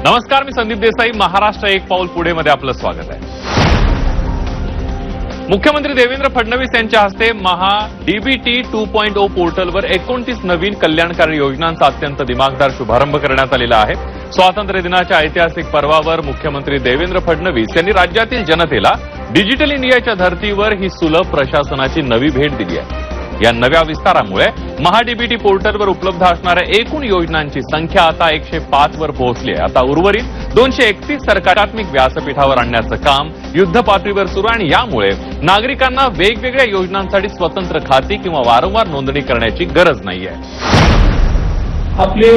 नमस्कार, मी संदीप देसाई. महाराष्ट्र एक पाऊल पुढे मध्ये आपलं स्वागत आहे. मुख्यमंत्री देवेंद्र फडणवीस यांच्या हस्ते महा डीबीटी 2.0 पोर्टलवर 29 नवीन कल्याणकारी योजनांचा अत्यंत दिमागदार शुभारंभ करण्यात आलेला आहे. स्वातंत्र्य दिनाच्या ऐतिहासिक पर्वावर मुख्यमंत्री देवेंद्र फडणवीस यांनी राज्यातील जनतेला डिजिटल इंडियाच्या धर्तीवर ही सुलभ प्रशासनाची नवी भेट दिली आहे. या नव्या विस्तारामुळे महाडीबीटी पोर्टलवर उपलब्ध असणाऱ्या एकूण योजनांची संख्या आता 105 वर पोहोचली आहे. आता उर्वरित 231 सरकारात्मक व्यासपीठावर आणण्याचं काम युद्धपातळीवर सुरू आहे आणि यामुळे नागरिकांना वेगवेगळ्या योजनांसाठी स्वतंत्र खाती किंवा वारंवार नोंदणी करण्याची गरज नाहीये. आपले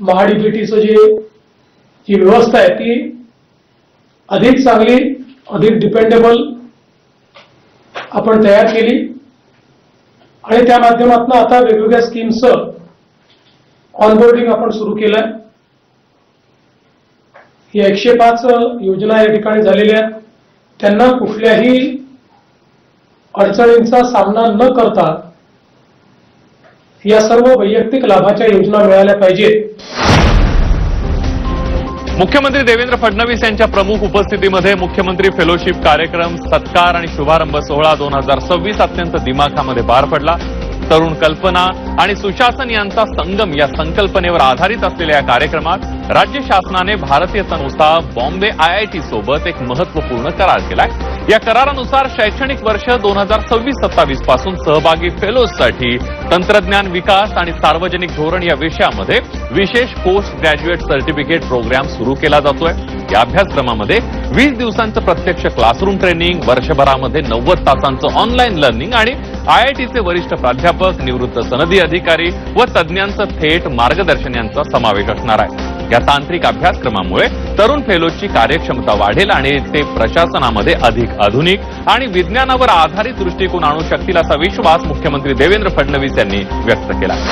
महाडीबीटीचं जी व्यवस्था आहे ती अधिक चांगली, अधिक डिपेंडेबल आपण तयार केली आणि त्या माध्यमातून आता वेगवेगळ्या स्कीम्सचं ऑनबोर्डिंग आपण सुरू केलंय. या 105 योजना या ठिकाणी झालेल्या आहेत. त्यांना कुठल्याही अडचणींचा सामना न करता या सर्व वैयक्तिक लाभाच्या योजना मिळाल्या पाहिजेत. मुख्यमंत्री देवेंद्र फडणवीस यांच्या प्रमुख उपस्थितीमध्ये मुख्यमंत्री फेलोशिप कार्यक्रम, सत्कार आणि शुभारंभ सोहळा 2026 अत्यंत दिमाखामध्ये पार पडला. तरुण कल्पना आणि सुशासन यांचा संगम या संकल्पनेवर आधारित असलेल्या या कार्यक्रमात राज्य शासनाने भारतीय संस्था बॉम्बे IIT सोबत एक महत्वपूर्ण करार केलाय. या करारानुसार शैक्षणिक वर्ष 2026-27 पासून सहभागी फेलोजसाठी तंत्रज्ञान विकास आणि सार्वजनिक धोरण या विषयामध्ये विशेष पोस्ट ग्रॅज्युएट सर्टिफिकेट प्रोग्राम सुरू केला जातोय. या अभ्यासक्रमामध्ये 20 दिवसांचं प्रत्यक्ष क्लासरूम ट्रेनिंग, वर्षभरामध्ये 90 तासांचं ऑनलाईन लर्निंग आणि IITचे वरिष्ठ प्राध्यापक, निवृत्त सनदी अधिकारी व तज्ज्ञांचं थेट मार्गदर्शन यांचा समावेश असणार आहे. या तांत्रिक अभ्यासक्रमामुळे तरुण फेलोजची कार्यक्षमता वाढेल आणि ते प्रशासनामध्ये अधिक आधुनिक आणि विज्ञानावर आधारित दृष्टिकोन आणू शकतील असा विश्वास मुख्यमंत्री देवेंद्र फडणवीस यांनी व्यक्त केला.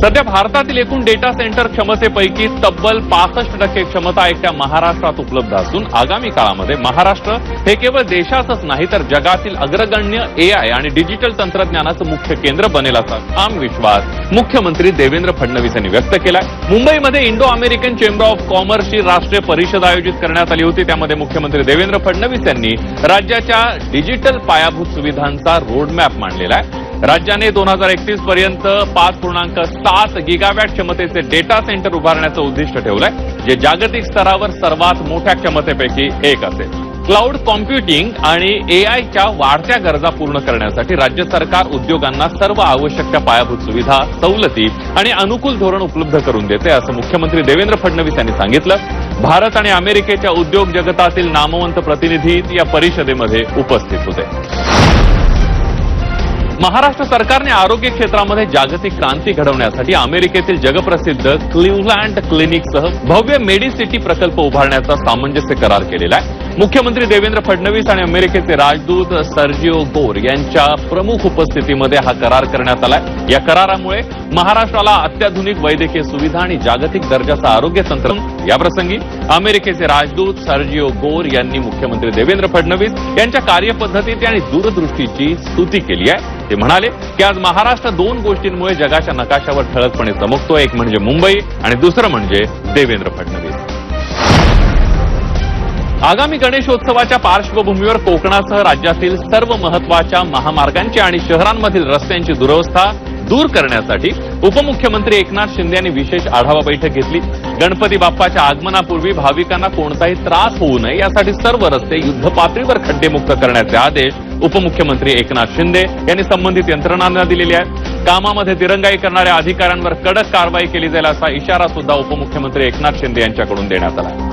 सध्या भारतातील एकूण डेटा सेंटर क्षमतेपैकी तब्बल 65% क्षमता एकट्या महाराष्ट्रात उपलब्ध असून आगामी काळामध्ये महाराष्ट्र हे केवळ देशातच नाही तर जगातील अग्रगण्य AI आणि डिजिटल तंत्रज्ञानाचं मुख्य केंद्र बनेल असा ठाम विश्वास मुख्यमंत्री देवेंद्र फडणवीस यांनी व्यक्त केलाय. मुंबईमध्ये इंडो अमेरिकन चेंबर ऑफ कॉमर्सची राष्ट्रीय परिषद आयोजित करण्यात आली होती. त्यामध्ये मुख्यमंत्री देवेंद्र फडणवीस यांनी राज्याच्या डिजिटल पायाभूत सुविधांचा रोडमॅप मांडलेला आहे. राज्याने 2031 पर्यंत 5.7 गिगावॅट क्षमतेचे डेटा सेंटर उभारण्याचं उद्दिष्ट ठेवलंय, जे जागतिक स्तरावर सर्वात मोठ्या क्षमतेपैकी एक असेल. क्लाउड कॉम्प्युटिंग आणि AIच्या वाढत्या गरजा पूर्ण करण्यासाठी राज्य सरकार उद्योगांना सर्व आवश्यक त्या पायाभूत सुविधा, सवलती आणि अनुकूल धोरण उपलब्ध करून देते, असं मुख्यमंत्री देवेंद्र फडणवीस यांनी सांगितलं. भारत आणि अमेरिकेच्या उद्योग जगतातील नामवंत प्रतिनिधी या परिषदेमध्ये उपस्थित होते. महाराष्ट्र सरकारने आरोग्य क्षेत्रामध्ये जागतिक क्रांती घडवण्यासाठी अमेरिकेतील जगप्रसिद्ध क्लिव्हलँड क्लिनिकसह भव्य मेडिसिटी प्रकल्प उभारण्याचा सामंजस्य करार केलेला आहे. मुख्यमंत्री देवेंद्र फडणवीस आणि अमेरिकेचे राजदूत सर्जिओ गोर यांच्या प्रमुख उपस्थितीमध्ये हा करार करण्यात आलाय. या करारामुळे महाराष्ट्राला अत्याधुनिक वैद्यकीय सुविधा आणि जागतिक दर्जाचं आरोग्य तंत्रज्ञान. याप्रसंगी अमेरिकेचे राजदूत सर्जिओ गोर यांनी मुख्यमंत्री देवेंद्र फडणवीस यांच्या कार्यपद्धतीची आणि दूरदृष्टीची स्तुती केली आहे. ते म्हणाले की आज महाराष्ट्र 2 गोष्टींमुळे जगाच्या नकाशावर ठळकपणे चमकतो. एक म्हणजे मुंबई आणि दुसरं म्हणजे देवेंद्र फडणवीस. आगामी गणेशोत्सवाच्या पार्श्वभूमीवर कोकणासह राज्यातील सर्व महत्वाच्या महामार्गांची आणि शहरांमधील रस्त्यांची दुरवस्था दूर करण्यासाठी उपमुख्यमंत्री एकनाथ शिंदे यांनी विशेष आढावा बैठक घेतली. गणपती बाप्पाच्या आगमनापूर्वी भाविकांना कोणताही त्रास होऊ नये यासाठी सर्व रस्ते युद्धपातळीवर खड्डेमुक्त करण्याचे आदेश उपमुख्यमंत्री एकनाथ शिंदे यांनी संबंधित यंत्रणांना दिलेले आहेत. कामामध्ये दिरंगाई करणाऱ्या अधिकाऱ्यांवर कडक कारवाई केली जाईल असा इशारा सुद्धा उपमुख्यमंत्री एकनाथ शिंदे यांच्याकडून देण्यात आला.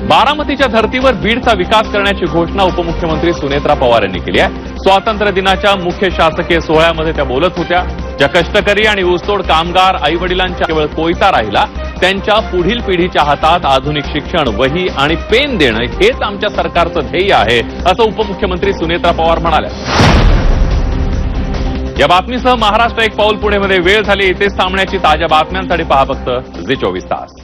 बारामतीच्या धर्तीवर बीडचा विकास करण्याची घोषणा उपमुख्यमंत्री सुनेत्रा पवार यांनी केली आहे. स्वातंत्र्य दिनाच्या मुख्य शासकीय सोहळ्यामध्ये त्या बोलत होत्या. ज्या कष्टकरी आणि ऊसतोड कामगार आईवडिलांच्या केवळ कोयता राहिला, त्यांच्या पुढील पिढीच्या हातात आधुनिक शिक्षण, वही आणि पेन देणं हेच आमच्या सरकारचं ध्येय आहे, असं उपमुख्यमंत्री सुनेत्रा पवार म्हणाल्या. या बातमीसह महाराष्ट्र एक पाऊल पुढे मध्ये वेळ झाली. इथेच थांबण्याची ताज्या बातम्यांसाठी पहा फक्त झी 24 तास.